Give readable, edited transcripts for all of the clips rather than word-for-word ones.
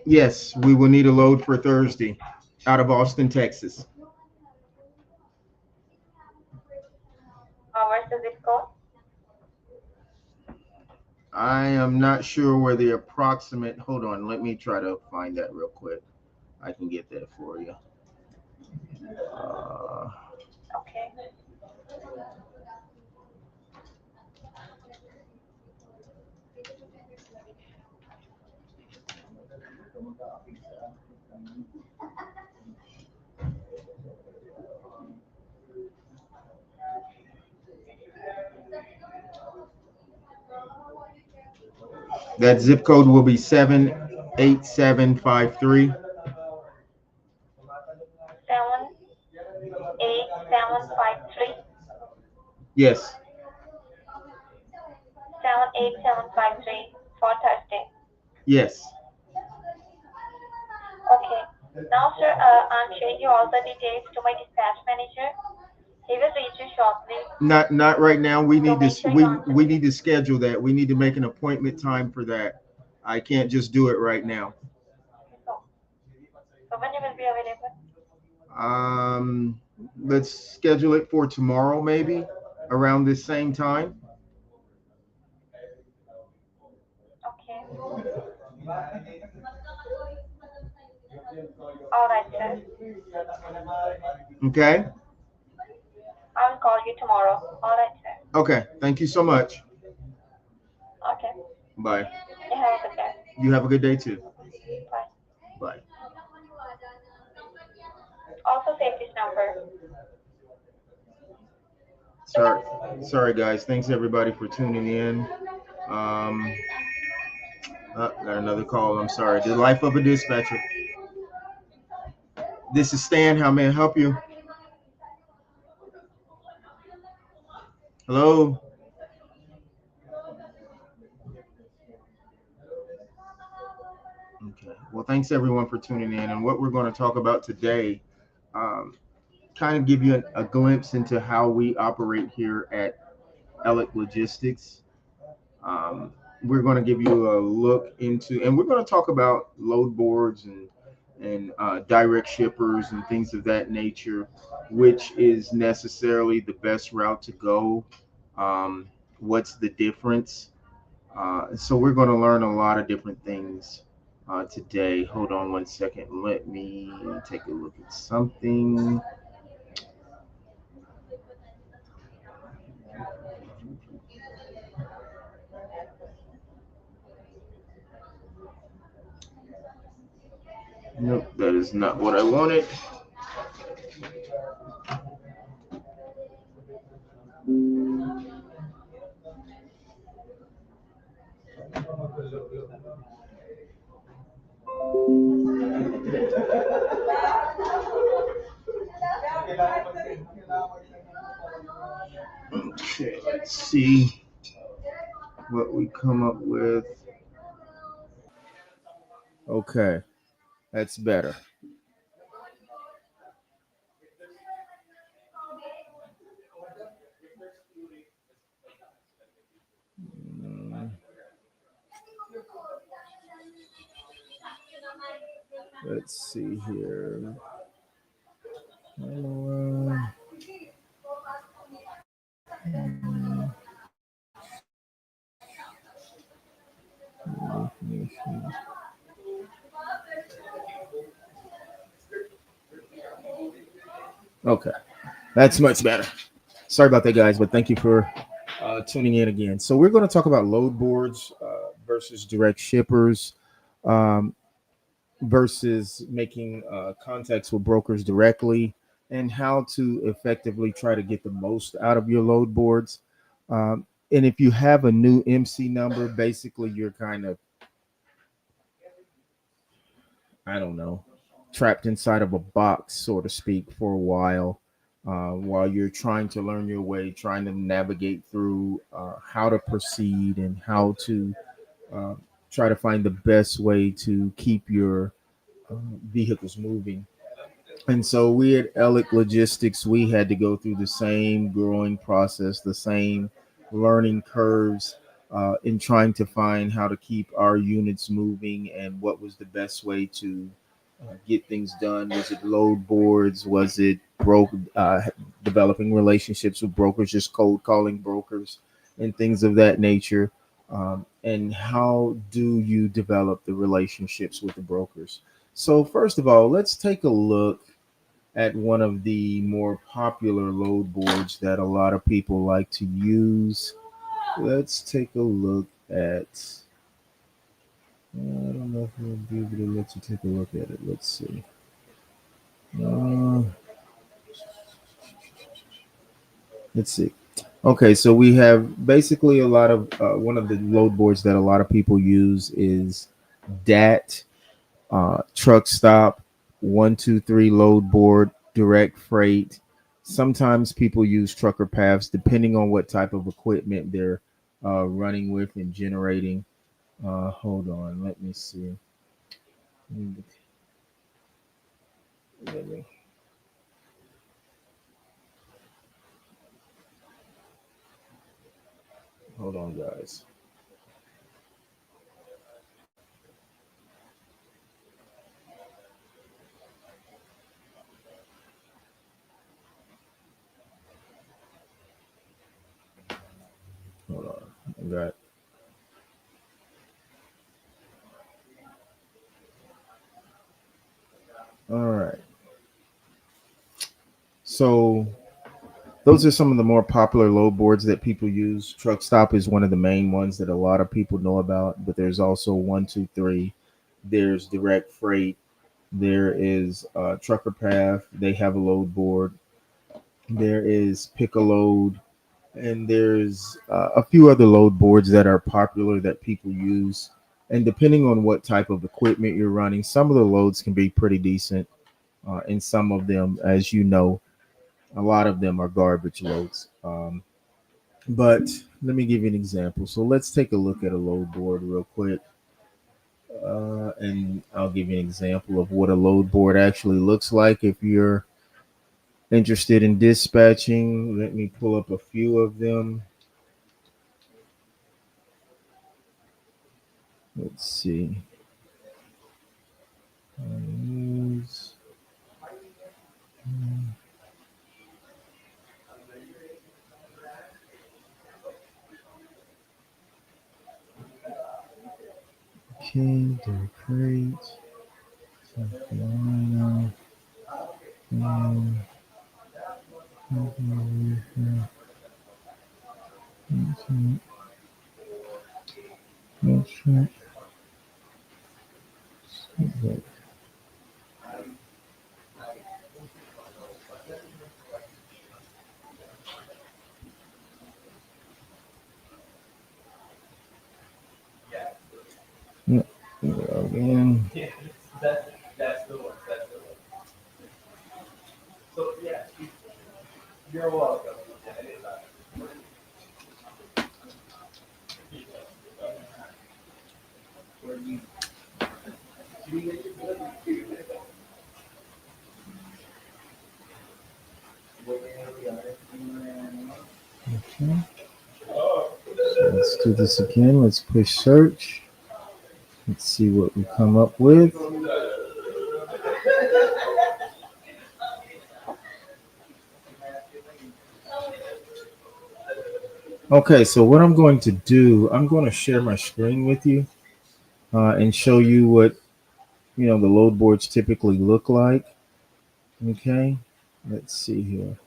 Yes, we will need a load for Thursday out of Austin, Texas. Where's the zip code? I am not sure where the approximate, hold on, let me try to find that real quick. I can get that for you. Uh, Okay. that zip code will be 78753. 78753. Yes, 78753 for Thursday. yes. Okay. Now, sir, I'm sharing you all the details to my dispatch manager. He will reach you shortly. Not right now. We So need make to sure you answer. we need to schedule that. We need to make an appointment time for that. I can't just do it right now. So, so when you will be available? Um, let's schedule it for tomorrow, maybe around this same time. Okay. All right, sir. Okay. I will call you tomorrow. All right, sir. Okay. Thank you so much. Okay. Bye. You have a good day. You have a good day too. Bye. Bye. Also save this number. Sorry, sorry guys. Thanks everybody for tuning in. Um, got another call. I'm sorry. The life of a dispatcher. This is Stan. How may I help you? Hello. Okay. Well, thanks everyone for tuning in. And what we're going to talk about today, um, kind of give you a glimpse into how we operate here at Elic Logistics. Um, we're going to give you a look into, and we're going to talk about load boards and direct shippers and things of that nature, which is necessarily the best route to go. Um, what's the difference? So we're going to learn a lot of different things today. Hold on one second. Let me take a look at something. Nope, that is not what I wanted. Okay, let's see what we come up with. Okay, that's better. Mm, let's see here. Okay, that's much better. Sorry about that, guys, but thank you for tuning in again. So we're going to talk about load boards versus direct shippers, um, versus making contacts with brokers directly, and how to effectively try to get the most out of your load boards. And if you have a new MC number, basically you're kind of, I don't know, trapped inside of a box, so to speak, for a while you're trying to learn your way, trying to navigate through how to proceed and how to uh, try to find the best way to keep your uh, vehicles moving. And so we at Elic Logistics, we had to go through the same growing process, the same learning curves in trying to find how to keep our units moving and what was the best way to get things done. Was it load boards? Was it developing relationships with brokers, just cold calling brokers and things of that nature? And how do you develop the relationships with the brokers? So, first of all, let's take a look at one of the more popular load boards that a lot of people like to use. Let's take a look at. I don't know if we'll be able to let you take a look at it. Let's see. Uh, let's see. Okay, so we have basically a lot of one of the load boards that a lot of people use is DAT, truck stop, 123 load board, direct freight. Sometimes people use trucker paths depending on what type of equipment they're running with and generating. Hold on, let me see. Let me, hold on, guys. Hold on. I got. All right. So those are some of the more popular load boards that people use. Truck stop is one of the main ones that a lot of people know about, but there's also 123. There's direct freight. There is trucker path. They have a load board. There is pick a load, and there's a few other load boards that are popular that people use. And depending on what type of equipment you're running, some of the loads can be pretty decent. And some of them, as you know, a lot of them are garbage loads. But let me give you an example. So let's take a look at a load board real quick. And I'll give you an example of what a load board actually looks like if you're interested in dispatching. Let me pull up a few of them. Let's see. Use- Okay, they're great. South Carolina. Um, again. Okay. So let's do this again. Let's push search. Let's see what we come up with. Okay, so what I'm going to do, I'm going to share my screen with you and show you what the load boards typically look like. Okay, let's see here.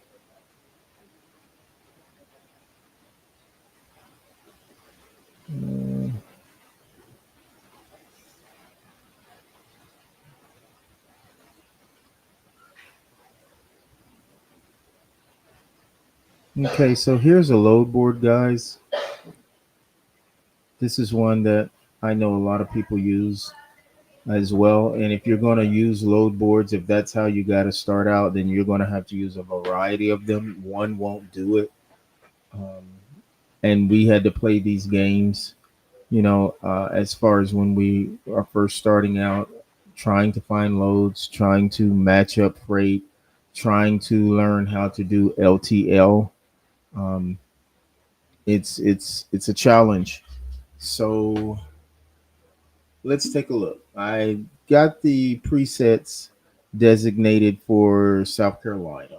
Uh, okay, so here's a load board, guys. This is one that I know a lot of people use as well. And if you're going to use load boards, if that's how you got to start out, then you're going to have to use a variety of them. One won't do it. Um, and we had to play these games, as far as when we are first starting out, trying to find loads, trying to match up freight, trying to learn how to do LTL. Um, it's a challenge. So let's take a look. I got the presets designated for South Carolina.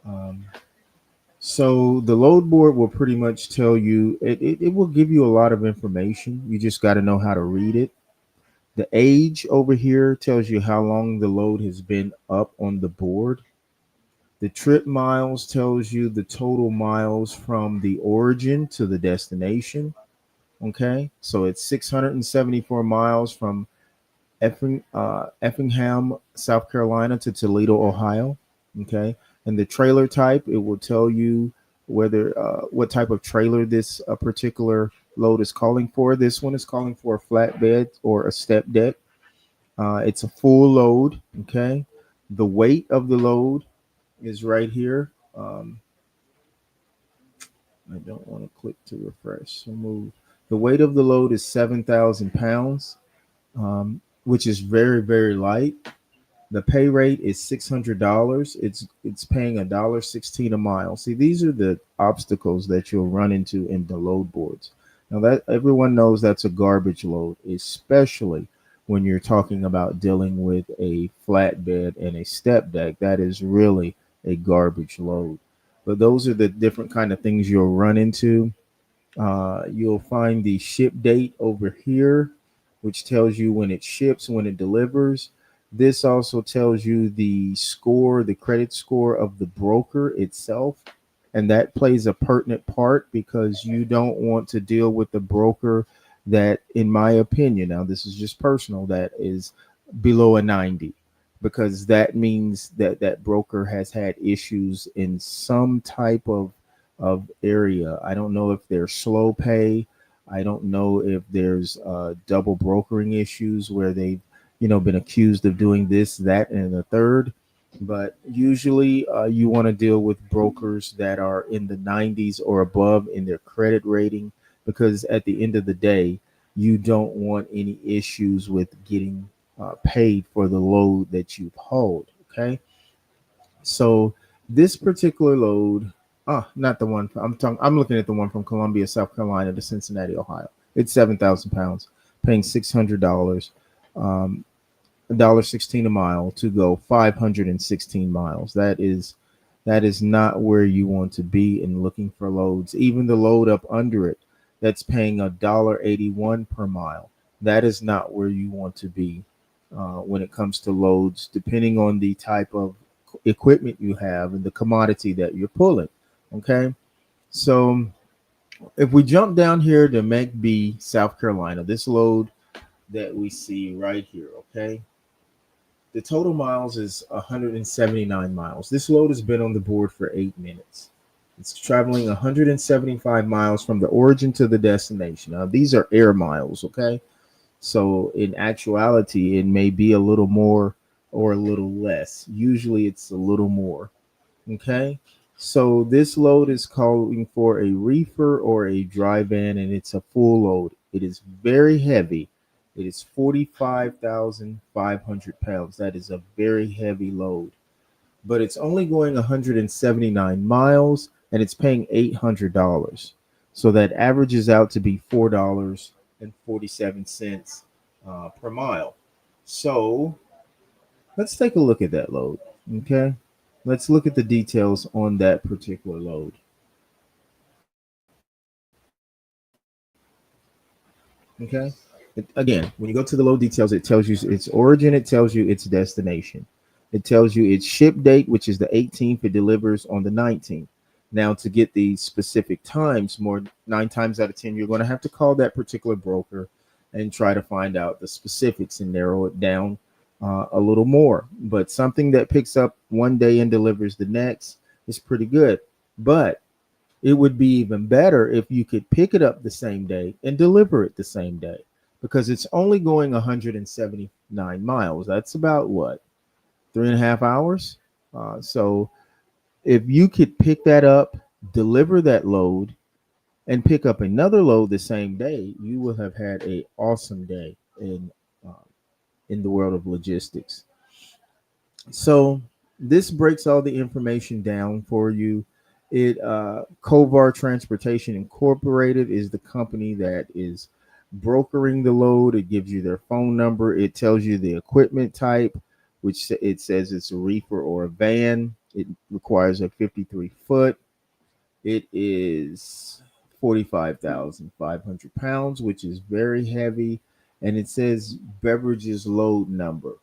Um, so the load board will pretty much tell you, it will give you a lot of information. You just got to know how to read it. The age over here tells you how long the load has been up on the board. The trip miles tells you the total miles from the origin to the destination. Okay, so it's 674 miles from Effingham, South Carolina to Toledo, Ohio. Okay, and the trailer type, it will tell you whether what type of trailer this particular load is calling for. This one is calling for a flatbed or a step deck. It's a full load. Okay, the weight of the load is right here. I don't want to click to refresh. So move. The weight of the load is 7,000 pounds, which is very, very light. The pay rate is $600. It's paying $1.16 a mile. See, these are the obstacles that you'll run into in the load boards. Now that everyone knows that's a garbage load, especially when you're talking about dealing with a flatbed and a step deck. That is really a garbage load. But those are the different kind of things you'll run into. You'll find the ship date over here, which tells you when it ships, when it delivers. This also tells you the score, the credit score of the broker itself. And that plays a pertinent part because you don't want to deal with the broker that, in my opinion, now this is just personal, that is below a 90, because that means that that broker has had issues in some type of area. I don't know if they're slow pay. I don't know if there's double brokering issues where they've been accused of doing this, that, and the third. But usually, you want to deal with brokers that are in the 90s or above in their credit rating, because at the end of the day, you don't want any issues with getting paid for the load that you've hauled. Okay, so this particular load, not the one I'm talking. I'm looking at the one from Columbia, South Carolina to Cincinnati, Ohio. It's 7,000 pounds, paying $600, $1.16 a mile to go 516 miles. That is not where you want to be in looking for loads. Even the load up under it, that's paying $1.81 per mile. That is not where you want to be when it comes to loads, depending on the type of equipment you have and the commodity that you're pulling. Okay, so if we jump down here to McB, South Carolina, this load that we see right here, okay, the total miles is 179 miles. This load has been on the board for 8 minutes. It's traveling 175 miles from the origin to the destination. Now, these are air miles, okay? So, in actuality, it may be a little more or a little less. Usually, it's a little more, okay? So, this load is calling for a reefer or a dry van, and it's a full load. It is very heavy. It is 45,500 pounds. That is a very heavy load, but it's only going 179 miles and it's paying $800. So that averages out to be $4.47 per mile. So let's take a look at that load. Okay. Let's look at the details on that particular load. Okay. Again, when you go to the load details, it tells you its origin, it tells you its destination. It tells you its ship date, which is the 18th. It delivers on the 19th. Now, to get the specific times, more 9 times out of 10, you're going to have to call that particular broker and try to find out the specifics and narrow it down a little more. But something that picks up one day and delivers the next is pretty good. But it would be even better if you could pick it up the same day and deliver it the same day, because it's only going 179 miles. That's about what, 3.5 hours? So if you could pick that up, deliver that load, and pick up another load the same day, you will have had a awesome day uh, in the world of logistics. So this breaks all the information down for you. It Kovar Transportation Incorporated is the company that is brokering the load. It gives you their phone number. It tells you the equipment type, which it says it's a reefer or a van. It requires a 53 foot. It is 45,500 pounds, which is very heavy. And it says beverages load number.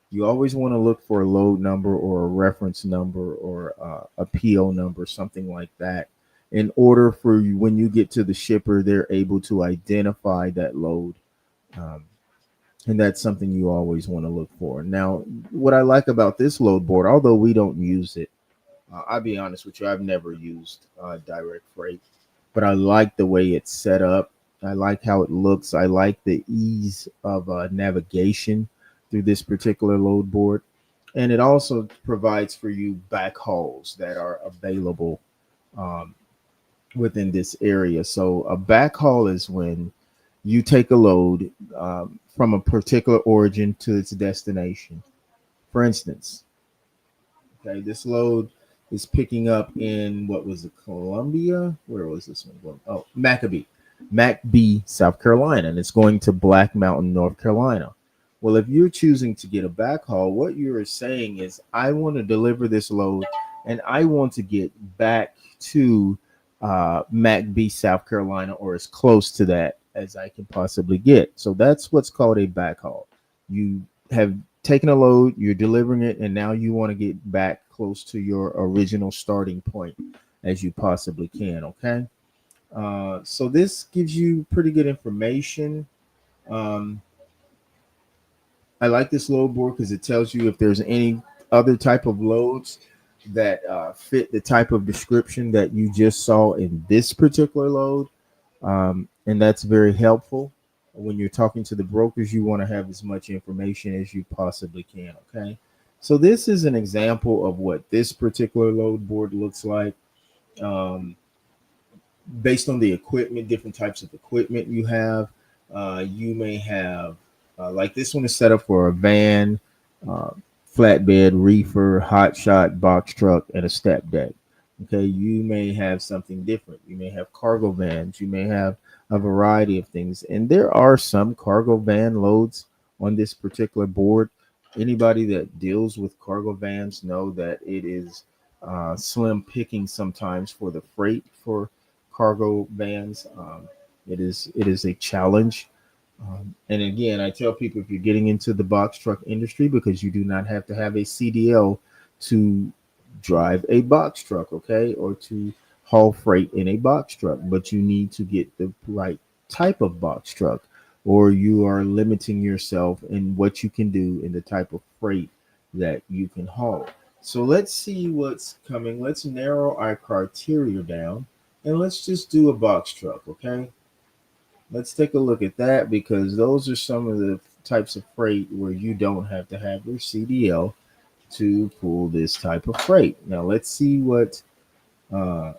You always want to look for a load number or a reference number or a PO number, something like that, in order for you, when you get to the shipper, they're able to identify that load. Um, and that's something you always want to look for. Now, what I like about this load board, although we don't use it, I'll be honest with you, I've never used direct freight, but I like the way it's set up. I like how it looks. I like the ease of navigation through this particular load board. And it also provides for you backhauls that are available um, within this area. So, a backhaul is when you take a load from a particular origin to its destination. For instance, okay, this load is picking up in what was it, Columbia? Where was this one going? Oh, Maccabee, South Carolina, and it's going to Black Mountain, North Carolina. Well, if you're choosing to get a backhaul, what you're saying is, I want to deliver this load, and I want to get back to Maccabee, South Carolina, or as close to that as I can possibly get. So that's what's called a backhaul. You have taken a load, you're delivering it, and now you want to get back close to your original starting point as you possibly can. Okay. So this gives you pretty good information. Um, I like this load board because it tells you if there's any other type of loads that fit the type of description that you just saw in this particular load. And that's very helpful. When you're talking to the brokers, you want to have as much information as you possibly can. Okay. So this is an example of what this particular load board looks like. Um, Based on the equipment, different types of equipment you have. You may have, like this one is set up for a van, uh, flatbed, reefer, hot shot, box truck, and a step deck. Okay, you may have something different. You may have cargo vans. You may have a variety of things. And there are some cargo van loads on this particular board. Anybody that deals with cargo vans know that it is slim picking sometimes for the freight for cargo vans. It is a challenge. And again, I tell people, if you're getting into the box truck industry, because you do not have to have a CDL to drive a box truck, okay, or to haul freight in a box truck, but you need to get the right type of box truck, or you are limiting yourself in what you can do in the type of freight that you can haul. So let's see what's coming. Let's narrow our criteria down, and let's just do a box truck, okay? Let's take a look at that, because those are some of the types of freight where you don't have to have your CDL to pull this type of freight. Now let's see what uh,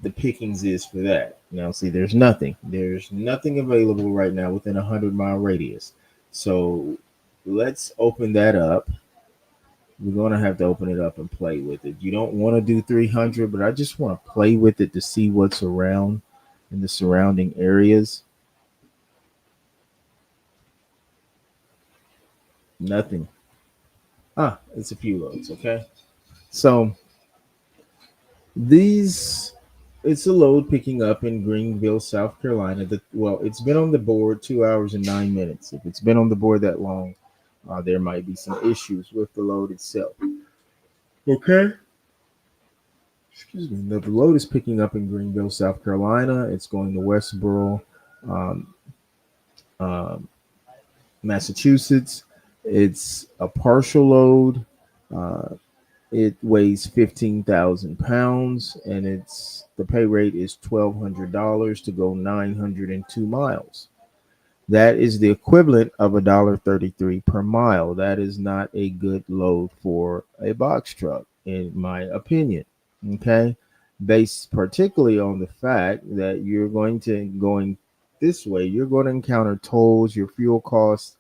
the pickings is for that. Now see, there's nothing. There's nothing available right now within a 100-mile radius. So let's open that up. We're going to have to open it up and play with it. You don't want to do 300, but I just want to play with it to see what's around in the surrounding areas. Nothing. It's a few loads. Okay. So these, it's a load picking up in Greenville, South Carolina. Well, it's been on the board 2 hours and 9 minutes. If it's been on the board that long, there might be some issues with the load itself. Okay. Excuse me. The load is picking up in Greenville, South Carolina. It's going to Westboro, um, um, Massachusetts. It's a partial load. Uh, It weighs 15,000 pounds, and the pay rate is $1,200 to go 902 miles. That is the equivalent of $1.33 per mile. That is not a good load for a box truck, in my opinion. Okay, based particularly on the fact that you're going this way, you're going to encounter tolls. Your fuel cost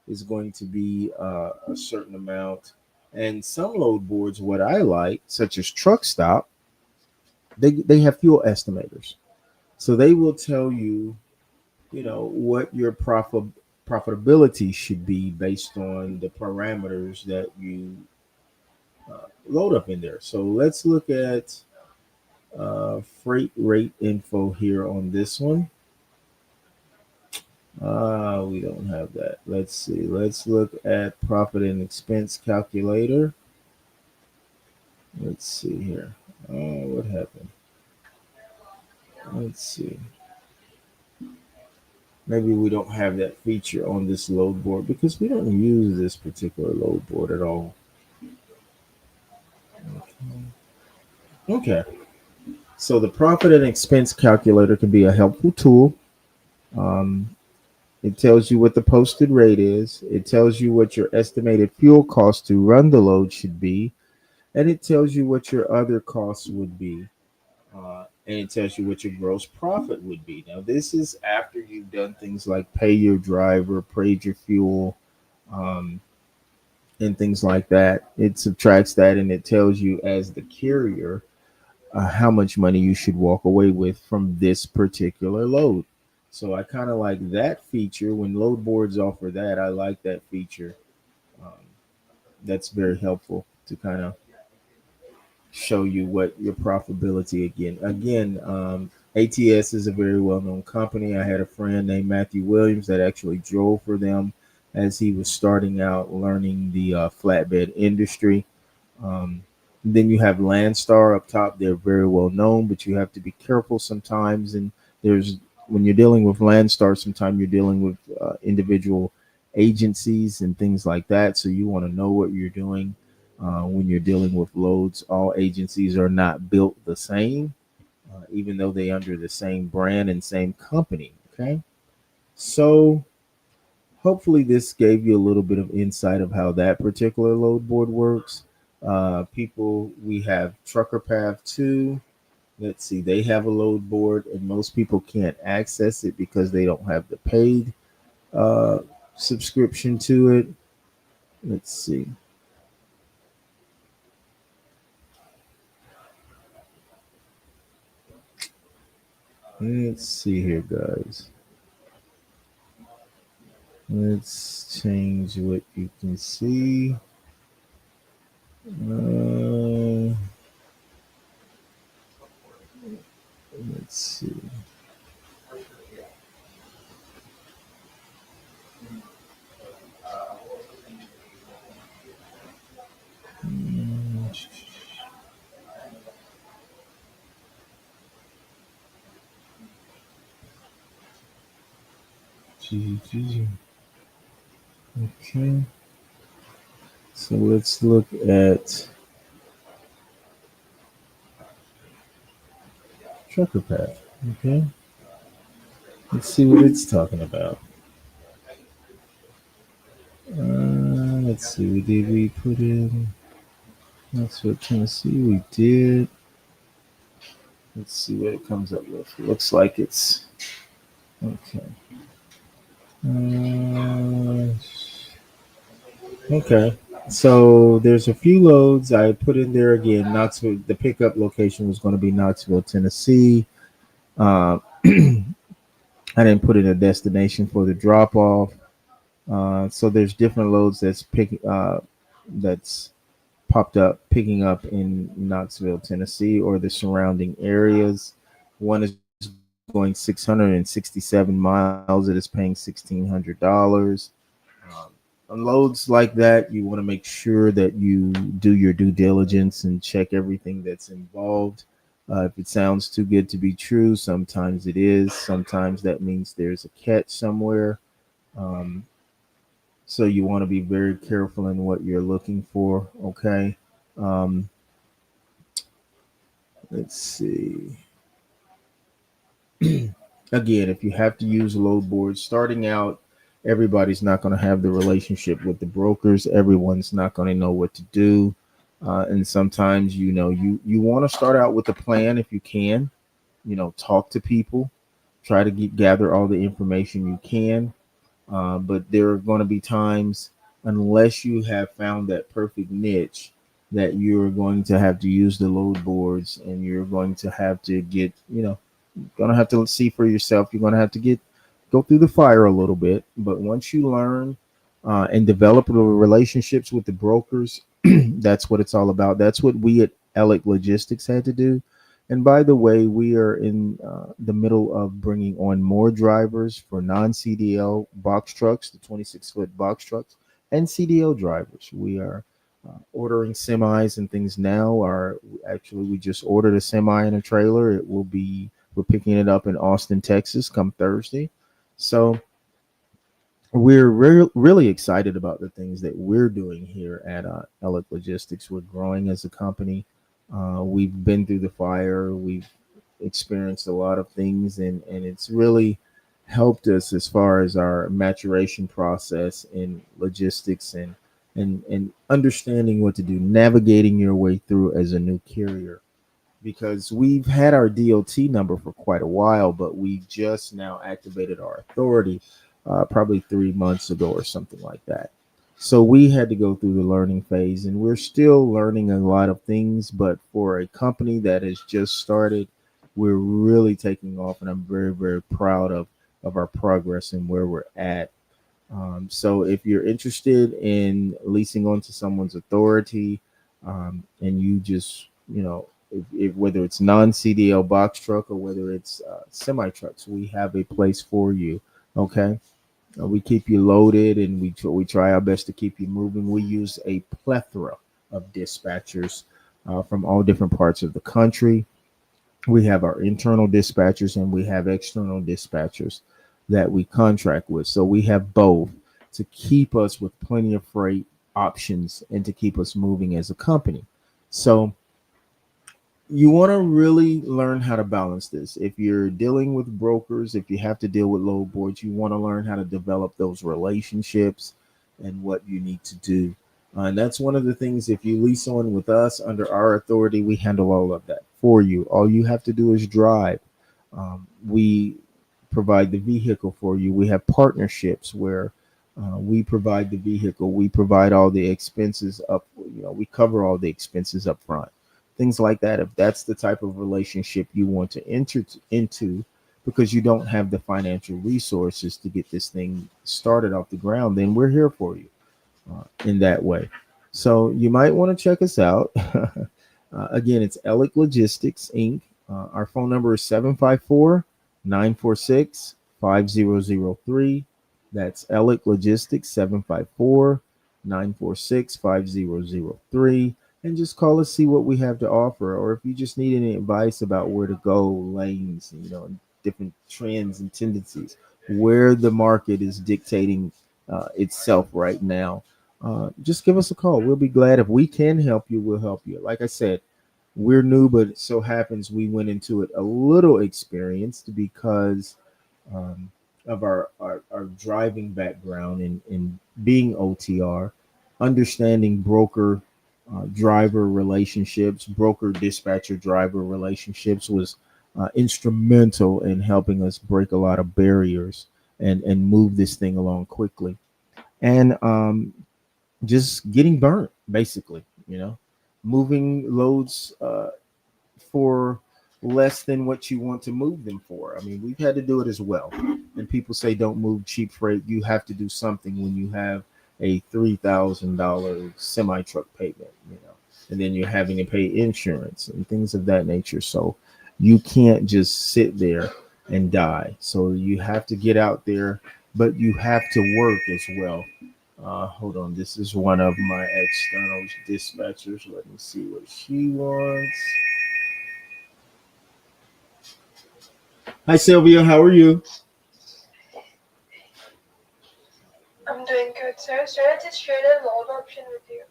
is going to be a certain amount, and some load boards, what I like, such as Truck Stop, They have fuel estimators, so they will tell you, what your profitability should be based on the parameters that you load up in there. So let's look at freight rate info here on this one. We don't have that. Let's see. Let's look at profit and expense calculator. Let's see here. What happened? Let's see. Maybe we don't have that feature on this load board because we don't use this particular load board at all. Okay. So the profit and expense calculator can be a helpful tool. Um, it tells you what the posted rate is. It tells you what your estimated fuel cost to run the load should be, and it tells you what your other costs would be. And it tells you what your gross profit would be. Now, this is after you've done things like pay your driver, paid your fuel, um, and things like that. It subtracts that and it tells you, as the carrier, how much money you should walk away with from this particular load. So I kind of like that feature. When load boards offer that, I like that feature. Um, that's very helpful to kind of show you what your profitability ATS is a very well-known company. I had a friend named Matthew Williams that actually drove for them as he was starting out learning the flatbed industry. um, then you have Landstar up top. They're very well known, but you have to be careful sometimes. And there's when you're dealing with Landstar, sometimes you're dealing with individual agencies and things like that. So you want to know what you're doing when you're dealing with loads. All agencies are not built the same, even though they under the same brand and same company. Okay, so hopefully this gave you a little bit of insight of how that particular load board works. People, we have Trucker Path 2. Let's see, they have a load board, and most people can't access it because they don't have the paid uh, subscription to it. Let's see. Let's see here, guys. Let's change what you can see. Uh, let's see. Mm, Okay, so let's look at Trucker Path. Okay, let's see what it's talking about. Let's see. We put in? That's what Tennessee. We did. Let's see what it comes up with. It looks like it's okay. Uh, okay. So there's a few loads I put in there again. Knoxville. The pickup location was going to be Knoxville, Tennessee. I didn't put in a destination for the drop off. So there's different loads that's popped up picking up in Knoxville, Tennessee, or the surrounding areas. One is going 667 miles. It is paying $1,600. On loads like that, you want to make sure that you do your due diligence and check everything that's involved. If it sounds too good to be true, sometimes it is. Sometimes that means there's a catch somewhere. Um, so you want to be very careful in what you're looking for. Okay. Um, let's see. Again, if you have to use load boards starting out, everybody's not going to have the relationship with the brokers. Everyone's not going to know what to do. And sometimes, you want to start out with a plan if you can. Talk to people, try to gather all the information you can. But there are going to be times, unless you have found that perfect niche, that you're going to have to use the load boards, and you're going to have to get, gonna have to see for yourself. You're gonna have to go through the fire a little bit. But once you learn and develop the relationships with the brokers, that's what it's all about. That's what we at Alec Logistics had to do. And by the way, we are in the middle of bringing on more drivers for non-CDL box trucks, the 26-foot box trucks, and CDL drivers. We are ordering semis and things now. Are actually we just ordered a semi and a trailer. It will be We're picking it up in Austin, Texas, come Thursday. So we're really excited about the things that we're doing here at Ellick Logistics. We're growing as a company. We've been through the fire. We've experienced a lot of things, and it's really helped us as far as our maturation process in logistics and understanding what to do, navigating your way through as a new carrier, because we've had our DOT number for quite a while, but we just now activated our authority probably 3 months ago or something like that. So we had to go through the learning phase, and we're still learning a lot of things. But for a company that has just started, we're really taking off, and I'm very, very proud of our progress and where we're at. So if you're interested in leasing onto someone's authority, and you just, if whether it's non-CDL box truck or whether it's semi trucks, we have a place for you. Okay. We keep you loaded, and we try our best to keep you moving. We use a plethora of dispatchers from all different parts of the country. We have our internal dispatchers and we have external dispatchers that we contract with. So we have both to keep us with plenty of freight options and to keep us moving as a company. So you want to really learn how to balance this. If you're dealing with brokers, if you have to deal with load boards, you want to learn how to develop those relationships and what you need to do. And that's one of the things. If you lease on with us under our authority, we handle all of that for you. All you have to do is drive. We provide the vehicle for you. We have partnerships where we provide the vehicle. We provide all the expenses up. We cover all the expenses up front, things like that. If that's the type of relationship you want to enter into, because you don't have the financial resources to get this thing started off the ground, then we're here for you in that way. So you might want to check us out. Again, it's Elic Logistics Inc. Our phone number is 754-946-5003. That's Elic Logistics, 754-946-5003. And just call us, see what we have to offer. Or if you just need any advice about where to go, lanes, different trends and tendencies, where the market is dictating itself right now, just give us a call. We'll be glad. If we can help you, we'll help you. Like I said, we're new, but it so happens we went into it a little experienced because um, of our driving background in being OTR, understanding broker driver relationships, broker dispatcher driver relationships was instrumental in helping us break a lot of barriers and move this thing along quickly. And just getting burnt, basically, moving loads for less than what you want to move them for. I mean, we've had to do it as well. And people say don't move cheap freight. You have to do something when you have a $3,000 semi truck payment, and then you're having to pay insurance and things of that nature. So you can't just sit there and die. So you have to get out there, but you have to work as well. Hold on, this is one of my external dispatchers. Let me see what she wants. Hi, Sylvia. How are you? I'm doing good, sir. Should I just share the load option with you?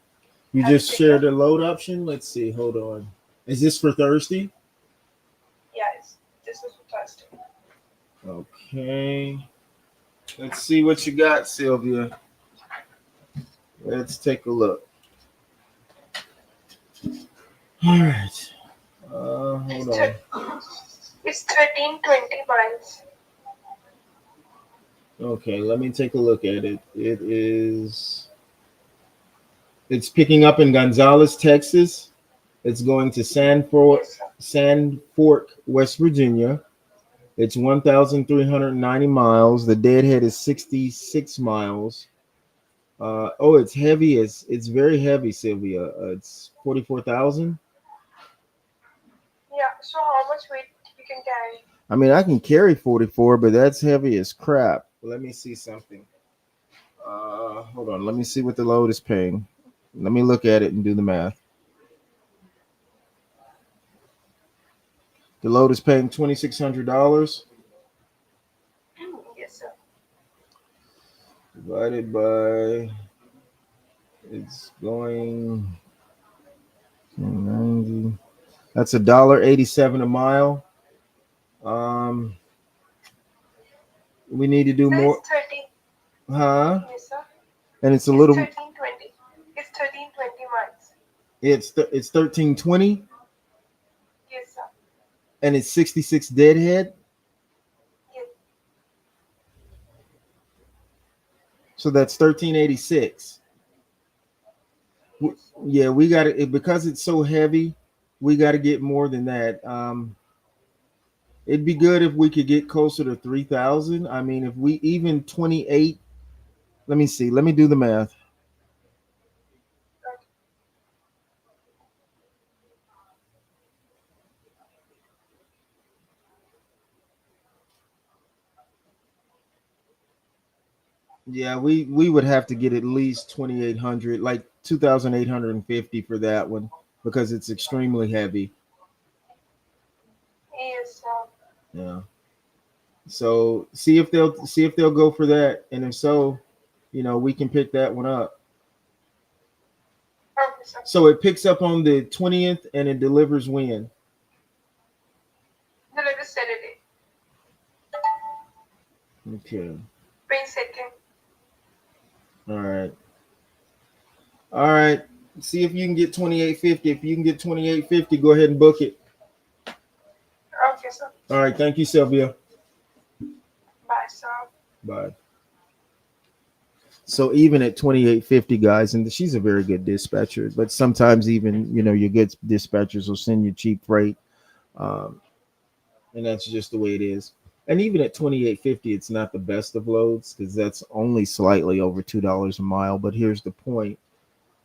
You Have you just picked shared up? the load option. Let's see. Hold on. Is this for Thursday? Yes, this is for Thursday. Okay. Let's see what you got, Sylvia. Let's take a look. All right. It's Hold on. 1320 miles. Okay, let me take a look at it. It is It's picking up in Gonzales, Texas. It's going to Yes, sir. Sand Fork, West Virginia. It's 1,390 miles. The deadhead is 66 miles. Oh, it's heavy. It's very heavy, Sylvia. It's 44,000. Yeah. So how much weight you can carry? I mean, I can carry 44, but that's heavy as crap. Let me see something. Hold on. Let me see what the load is paying. Let me look at it and do the math. The load is paying $2,600 Yes, sir. divided by it's going 90. That's $1.87 a mile. Um, we need to do So it's more, 13. huh? Yes, sir. And it's a It's little. 1320. It's 1320 miles. It's 1320, Yes, sir. and it's 66 deadhead. Yes. So that's 1386. Yes. Yeah, we got it because it's so heavy. We got to get more than that. It'd be good if we could get closer to 3,000. I mean, if we even 28. Let me see. Let me do the math. Okay. Yeah, we would have to get at least 2,800, like 2,850 for that one because it's extremely heavy. Yes, sir. Yeah. So see if they'll go for that, and if so, we can pick that one up. Okay, sir. So it picks up on the 20th and it delivers when? The latest Saturday, Okay. 22nd. All right. All right. See if you can get 2850. If you can get 2850, go ahead and book it. Okay, sir. All right. Thank you, Sylvia. Bye, sir. Bye. So even at 2850, guys, and she's a very good dispatcher, but sometimes even your good dispatchers will send you cheap freight, um, and that's just the way it is. And even at 2850, it's not the best of loads because that's only slightly over $2 a mile. But here's the point: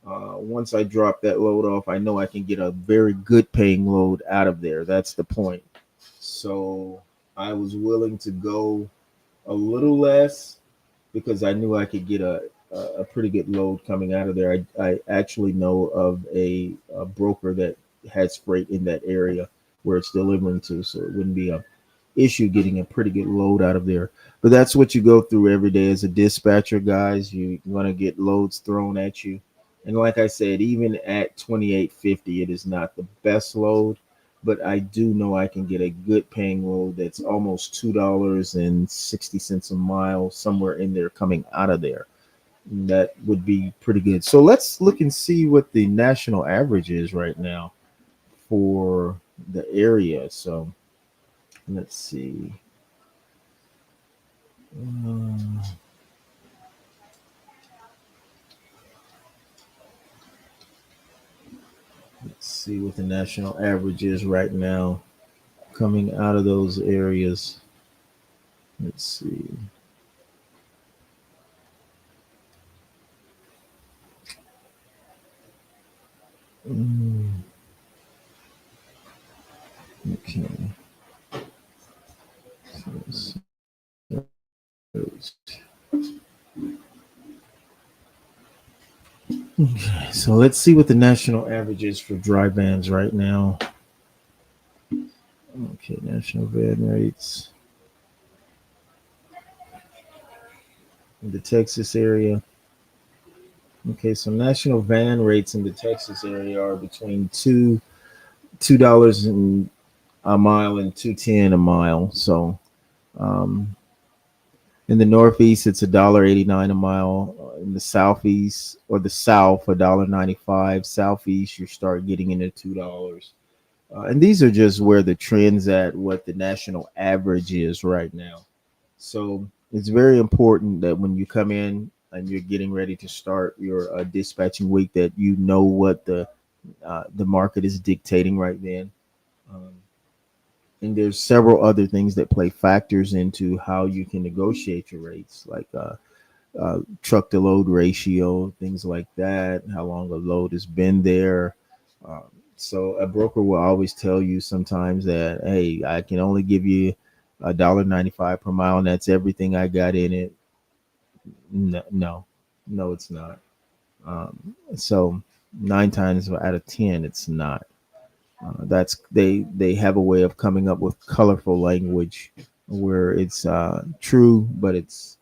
once I drop that load off, I know I can get a very good paying load out of there. That's the point. So I was willing to go a little less because I knew I could get a pretty good load coming out of there. I actually know of a broker that has freight in that area where it's delivering to, so it wouldn't be a issue getting a pretty good load out of there. But that's what you go through every day as a dispatcher, guys. You're gonna get loads thrown at you, and like I said, even at 2850, it is not the best load. But I do know I can get a good paying load that's almost $2.60 a mile, somewhere in there coming out of there. That would be pretty good. So let's look and see what the national average is right now for the area. So let's see. Um, let's see what the national average is right now coming out of those areas. Let's see. Mm, okay. Okay, so let's see what the national average is for dry vans right now. Okay, national van rates in the Texas area. Okay, so national van rates in the Texas area are between $2 and a mile and 210 a mile. So um, in the Northeast, it's $1.89 a mile. In the Southeast or the South, $1.95. Southeast, you start getting into $2. And these are just where the trends at, what the national average is right now. So it's very important that when you come in, and you're getting ready to start your dispatching week, that you know what the market is dictating right then. Um, and there's several other things that play factors into how you can negotiate your rates, like truck to load ratio, things like that, how long a load has been there. Um, so a broker will always tell you sometimes that, hey, I can only give you $1.95 per mile, and that's everything I got in it. No, no, no, it's not. So 9 times out of 10, it's not. That's they have a way of coming up with colorful language where it's true, but it's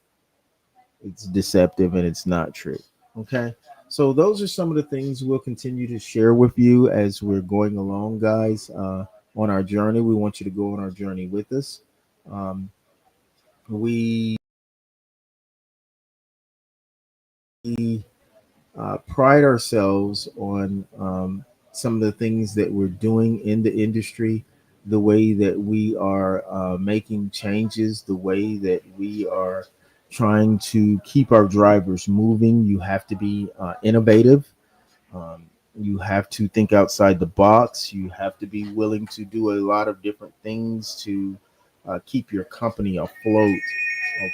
deceptive and it's not true. Okay. So those are some of the things we'll continue to share with you as we're going along, guys, on our journey. We want you to go on our journey with us. Um, we pride ourselves on some of the things that we're doing in the industry, the way that we are making changes, the way that we are trying to keep our drivers moving. You have to be innovative. Um, you have to think outside the box. You have to be willing to do a lot of different things to keep your company afloat.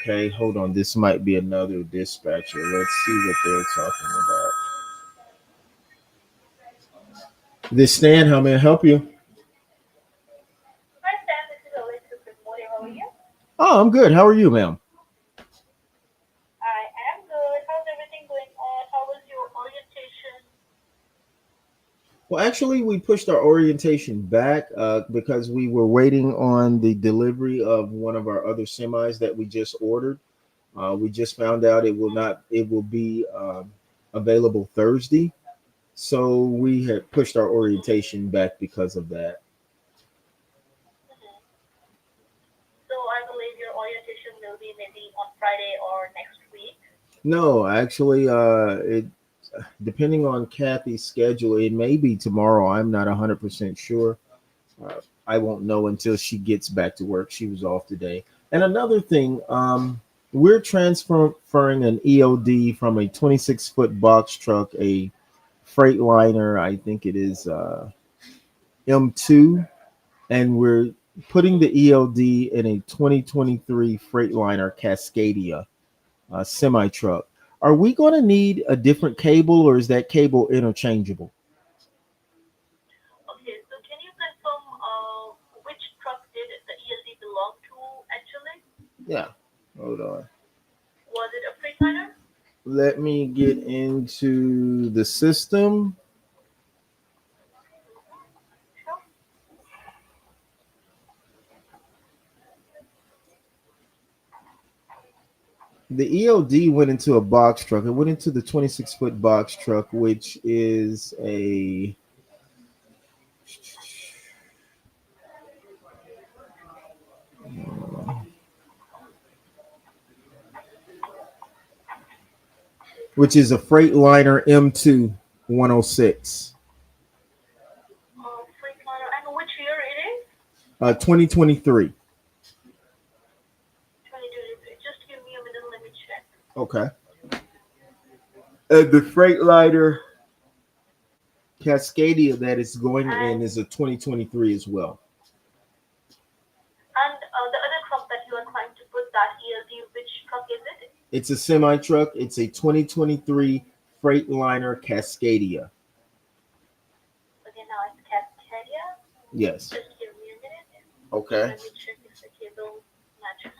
Okay, hold on. This might be another dispatcher. Let's see what they're talking about. This Stan, how may I help you? Hi Sam, this is Alicia. Good morning. How are you? Oh, I'm good. How are you, ma'am? I am good. How's everything going on? How was your orientation? Well, actually, we pushed our orientation back because we were waiting on the delivery of one of our other semis that we just ordered. We just found out it will not. It will be available Thursday, so we had pushed our orientation back because of that. Hmm. So I believe your orientation will be maybe on Friday or next week. No, actually, it depending on Kathy's schedule, it may be tomorrow. I'm not 100% sure. Uh, I won't know until she gets back to work. She was off today. And another thing, we're transferring an EOD from a 26-foot box truck, a Freightliner, I think it is M2, and we're putting the EOD in a 2023 Freightliner Cascadia semi truck. Are we going to need a different cable, or is that cable interchangeable? Okay, so can you confirm which truck did the ELD belong to actually? Yeah. Hold on. Was it a Freightliner? Let me get into the system. Mm-hmm. Sure. The EOD went into a box truck. It went into the 26-foot box truck, which is a Freightliner M2 106, Freightliner. And which year it is? 2023. 2023. Just give me a minute. Let me check. Okay. The Freightliner Cascadia that is going in And is a 2023 as well. the other truck that you are trying to put that ELD, which truck is it? It's a semi truck. It's a 2023 Freightliner Cascadia. Okay, now it's Cascadia. Yes. Just give me a minute. Okay. Let me check if the cable matches.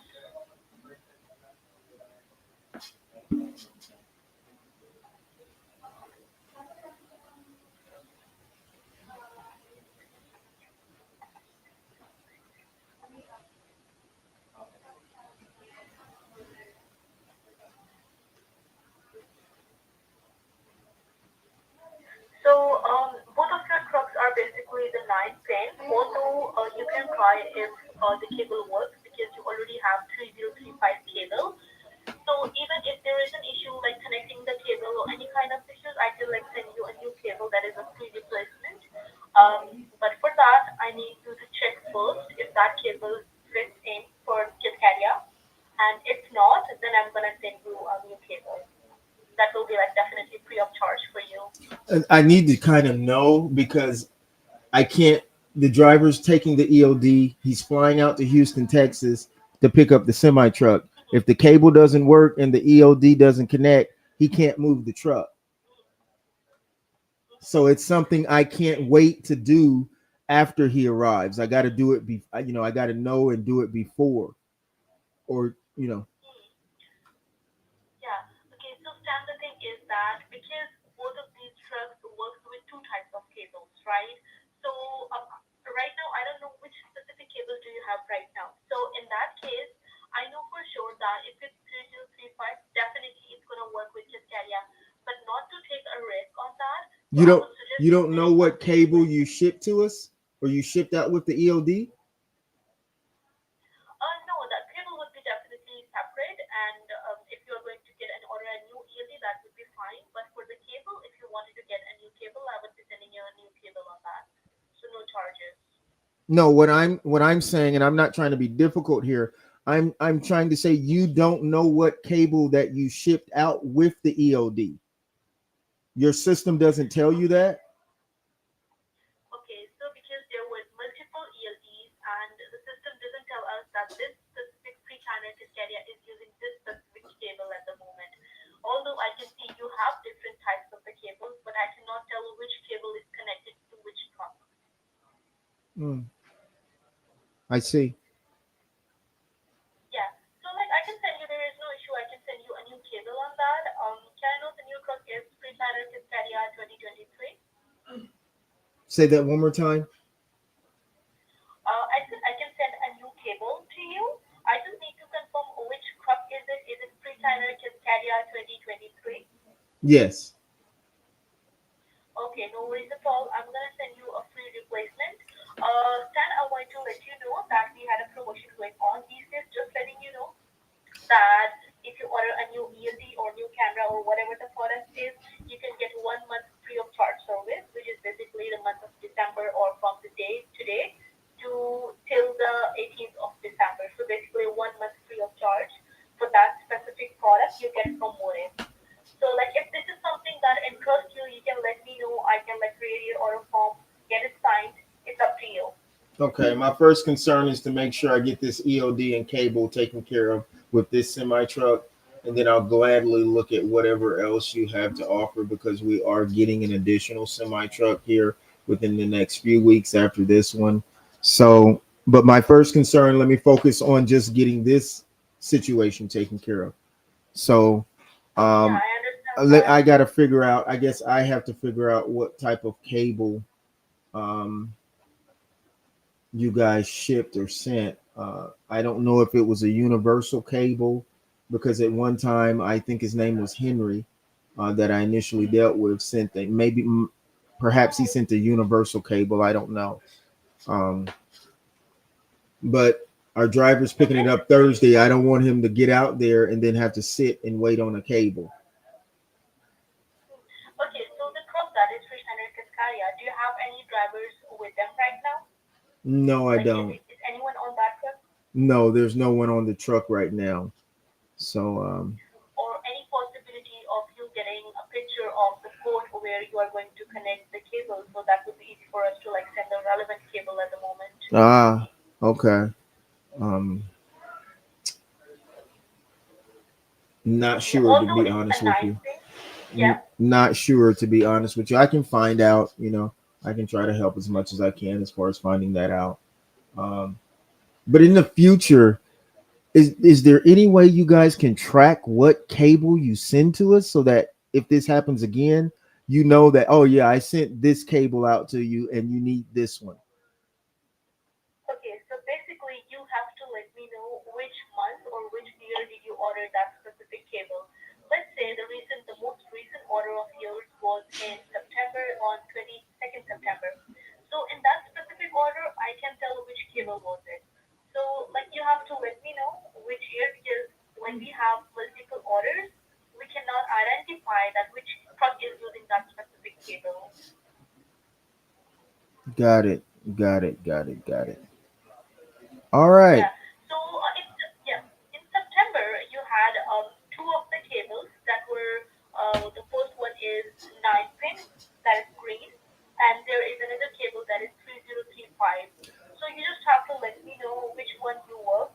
So both of your trucks are basically the 9 pin. Although you can try if the cable works because you already have 3035 cable. So even if there is an issue like connecting the cable or any kind of issues, I can like send you a new cable that is a free replacement. But for that, I need you to check first if that cable fits in for Cascadia, and if not, then I'm gonna send you a new cable. definitely free of charge for you. I need to kind of know because I can't. The driver's taking the EOD. He's flying out to Houston, Texas, to pick up the semi truck. If the cable doesn't work and the EOD doesn't connect, he can't move the truck. So it's something I can't wait to do after he arrives. I got to do it. I got to know and do it before, or. Yeah. Okay. So Stan, the thing is that because both of these trucks works with two types of cables, right? So right now, I don't know which specific cable do you have right now. So in that case, I know for sure that if it's 3035, definitely it's gonna work with Cascadia. But not to take a risk on that, so You I don't would suggest you you don't know getting a what free cable you replacement. shipped to us or you shipped out with the EOD? No, that cable would be definitely separate, and if you're going to get an order a new ELD, that would be fine. But for the cable, if you wanted to get a new cable, I would be sending you a new cable on that, so no charges. No, what I'm saying, and I'm not trying to be difficult here. I'm trying to say you don't know what cable that you shipped out with the EOD. Your system doesn't tell you Okay, that. okay, so because there were multiple ELDs, and the system doesn't tell us that this specific pre-timer Cascadia is using this specific cable at the moment. Although I can see you have different types of the cables, but I cannot tell which cable is connected to which truck. Mm, I see. Yeah. So like I can send you, there is no issue. I can send you a new cable on that. Can I know the new truck is Freelancer Cascadia 2023? Say that one more time. I said I can send a new cable to you. I just need to confirm which truck is it. Is it Freelancer Cascadia 2023? Yes. Okay, no worries at all. I'm gonna send you a free replacement. Stan, I want to let you know that we had a promotion going on these days. Just letting you know that if you order a new ELD or new camera or whatever the product is, you can get 1 month free of charge service, which is basically the month of December or from the day today to till the 18th of December. So basically 1 month free of charge for that specific product you get from More. So like if this is something that interests you, you can let me know. I can like create your order form, get it signed. It's up to you. Okay. My first concern is to make sure I get this EOD and cable taken care of with this semi truck, and then I'll gladly look at whatever else you have to offer because we are getting an additional semi truck here within the next few weeks after this one. So, but my first concern, let me focus on just getting this situation taken care of. So, Yeah, um, I understand that. I got to figure out. I guess I have to figure out what type of cable um, you guys shipped or sent. I don't know if it was a universal cable because at one time I think his name was Henry that I initially dealt with sent that perhaps he sent a universal cable. I don't know. Um, but our driver's So picking it up basically, Thursday. I don't want him to get out there and then have to sit and wait on a cable. okay, so the truck that is 300 Cascadia, do you have any drivers with them right now? No, I Like, don't. is anyone on that truck? No, there's no one on the truck right now. So Or any possibility of you getting a picture of the port where you are going to connect the cable, so that would be easy for us to like send the relevant cable at the moment. ah okay. Um, Not Yeah, sure to although be it's a honest with nice you. thing. Yeah. Not sure to be honest with you. I can find out. I can try to help as much as I can as far as finding that out. Um, but in the future, is there any way you guys can track what cable you send to us so that if this happens again, you know that oh yeah, I sent this cable out to you and you need this one. Okay, so basically you have to let me know which month or which year did you order that specific cable. Let's say the most recent order of yours was in September on 22nd September. So in that specific order, I can tell which cable was it. So like you have to let me know which year because when we have multiple orders, we cannot identify that which truck is using that specific cable. Got it. Got it. Got it. Got it. All right. Yeah. So in September you had two of the cables that were the first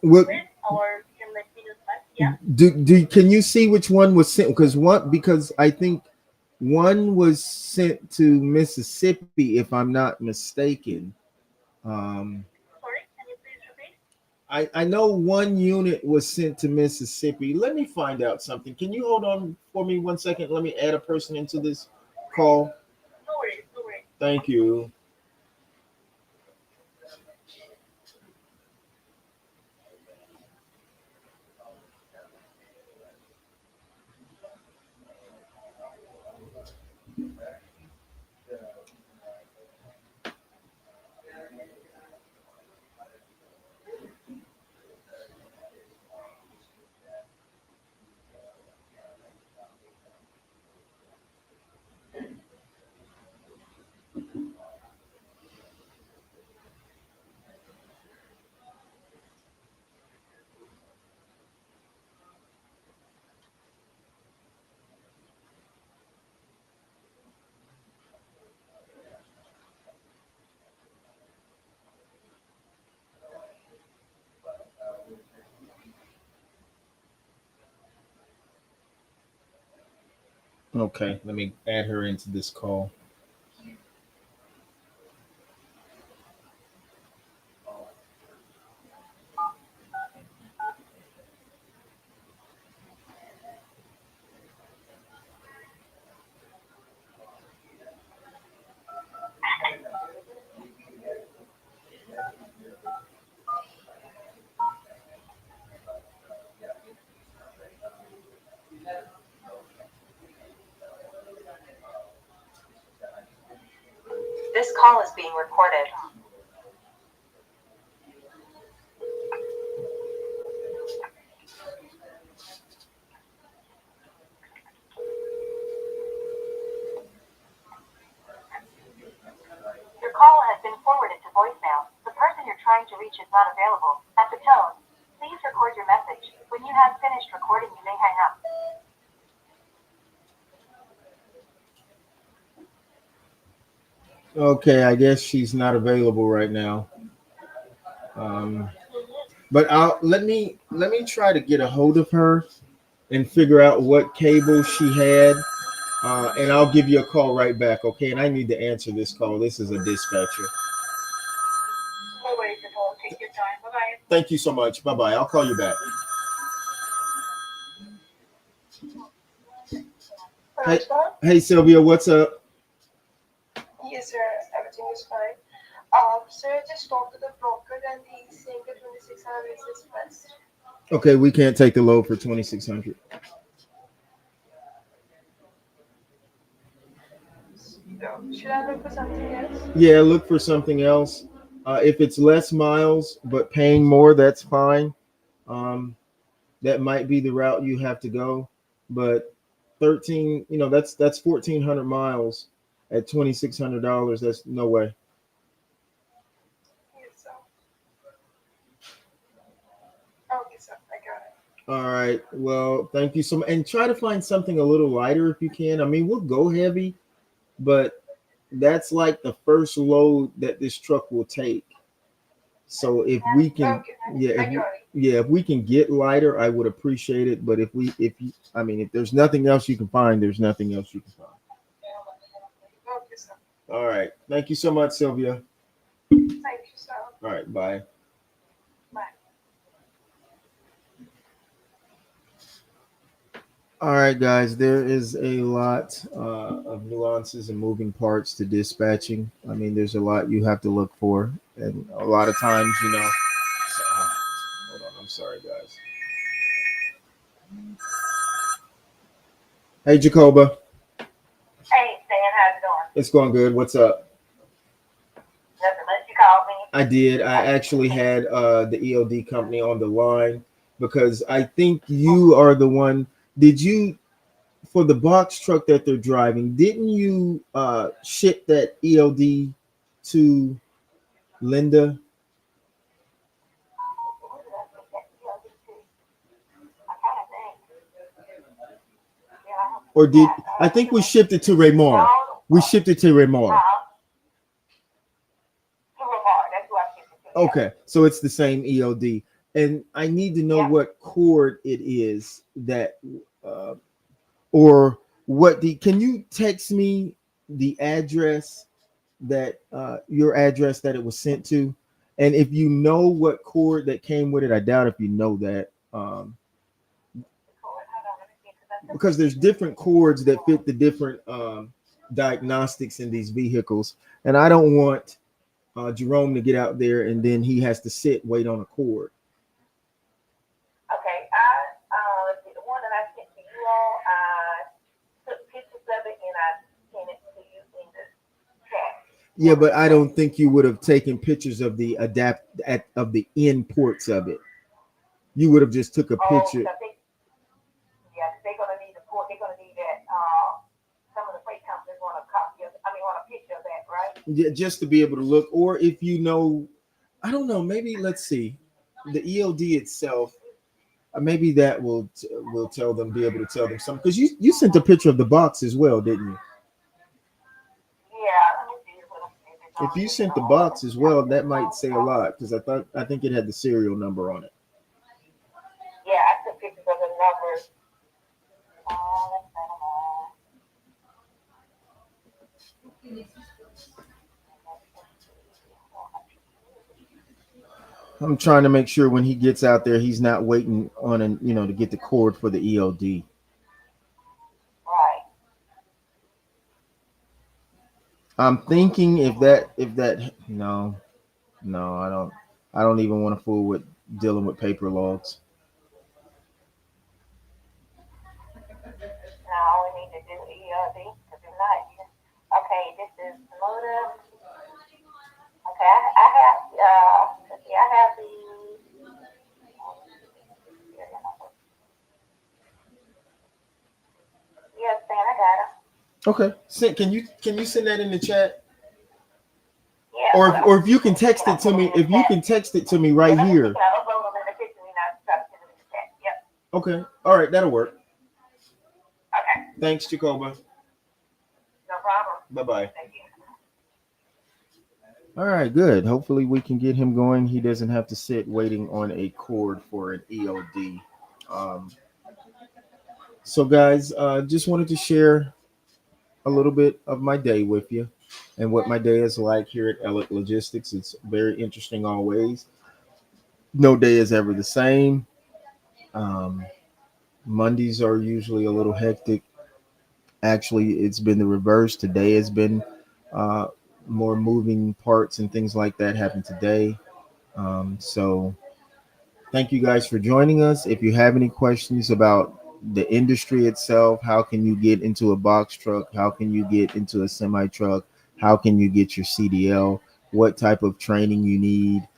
What it, or you can let me know that. Yeah. do can you see which one was sent? Because I think one was sent to Mississippi, if I'm not mistaken. Um, Sorry, can you please repeat? I know one unit was sent to Mississippi. Let me find out something. Can you hold on for me 1 second? Let me add a person into this call. No worries, no worries. Thank you. Okay, let me add her into this call. This call is being recorded. Your call has been forwarded to voicemail. The person you're trying to reach is not available. At the tone, please record your message. When you have finished recording, you may hang up. Okay, I guess she's not available right now. Um, but I'll let me try to get a hold of her and figure out what cable she had, and I'll give you a call right back. Okay, and I need to answer this call. This is a dispatcher. No worries at all. Take your time. Bye bye. Thank you so much. Bye bye. I'll call you back. Hello, Hey, sir. hey Sylvia, what's up? Yes, sir. Everything is fine. Sir, I just talked to the broker and he's saying that 2600 is his best. Okay, we can't take the load for 2,600. So, should I look for something else? Yeah, look for something else. If it's less miles but paying more, that's fine. Um, that might be the route you have to go. But 13, that's 1,400 miles at $2,600. That's no way. Yes, sir. Okay, sir. I got it. All right. Well, thank you so much. And try to find something a little lighter if you can. I mean, we'll go heavy, but that's like the first load that this truck will take. So if we can, Okay, yeah, I got it. if we can get lighter, I would appreciate it. But I mean, if there's nothing else you can find, there's nothing else you can find. Okay, sir. All right. Thank you so much, Sylvia. Thank you, sir. All right. Bye. Bye. All right, guys. There is a lot of nuances and moving parts to dispatching. I mean, there's a lot you have to look for, and a lot of times, hold on. I'm sorry, guys. Hey, Jacoba. Hey, Stan, how's it going? It's going good. What's up? Nothing much. You called me. I did. I actually had the EOD company on the line because I think you are the one. Did you, for the box truck that they're driving, didn't you ship that EOD to Linda? Who did I think that PLD to? I kind of think. Yeah, Or did I I think don't we know. shipped it to Raymar? No, We shipped it to Raymar. to Lamar. That's who I shipped it to. Yeah. Okay, so it's the same EOD. and I need to know Yep. what cord it is that, uh, or what the. Can you text me the address that your address that it was sent to, and if you know what cord that came with it, I doubt if you know that. Hold on, let me see, because I took Because there's pictures of different it. cords that fit the different diagnostics in these vehicles, and I don't want Jerome to get out there and then he has to sit wait on a cord. Okay, the one that I sent to you all, I took pictures of it and I sent it to you in the chat, Yeah, on the but I chat. don't think you would have taken pictures of the of the end ports of it. You would have just took a Oh, picture. because yeah, they're gonna need the port. They're gonna need that. Some of the freight companies want a copy of. I mean, want a picture of that, right? Yeah, just to be able to look, or if you know, I don't know, maybe let's see, the ELD itself. Maybe that will tell them, be able to tell them something, because you sent a picture of the box as well, didn't you? Yeah. Let me see. Let me see if it's If on you here. sent the box as well, that might say a lot, because I think it had the serial number on it. Yeah, I took pictures of the numbers. Let's see. I'm trying to make sure when he gets out there, he's not waiting on an to get the cord for the ELD. Right. I'm thinking if that no, no, I don't even want to fool with dealing with paper logs. Now we need to do ELD because if not, okay. This is motive. Okay, I have. Let's see. I have the. Serial number. Yes, man, I got it. Okay, can you send that in the chat, Yeah, or hold if, on. or if you can Let me see. text Can I it to put them me, in the if you chat? can text it to me Yeah, right let me see. here. Can I upload them in the picture and I try to send them in the chat? Yep. Okay, all right, that'll work. Okay. Thanks, Jacoba. No problem. Bye bye. Thank you. All right, good. Hopefully, we can get him going. He doesn't have to sit waiting on a cord for an EOD. Um, so, guys, just wanted to share a little bit of my day with you and what my day is like here at Elliott Logistics. It's very interesting always. No day is ever the same. Um, Mondays are usually a little hectic. Actually, it's been the reverse. Today has been uh, more moving parts and things like that happen today. So thank you guys for joining us. If you have any questions about the industry itself, how can you get into a box truck? How can you get into a semi truck? How can you get your CDL? What type of training you need,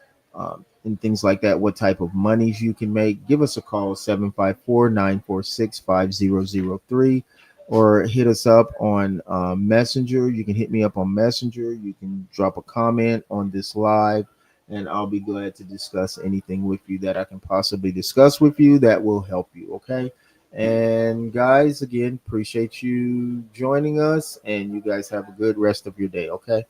and things like that. What type of monies you can make? Give us a call, 754-946-5003, or hit us up on Messenger. You can hit me up on Messenger. You can drop a comment on this live, and I'll be glad to discuss anything with you that I can possibly discuss with you that will help you. Okay. And guys, again, appreciate you joining us, and you guys have a good rest of your day. Okay.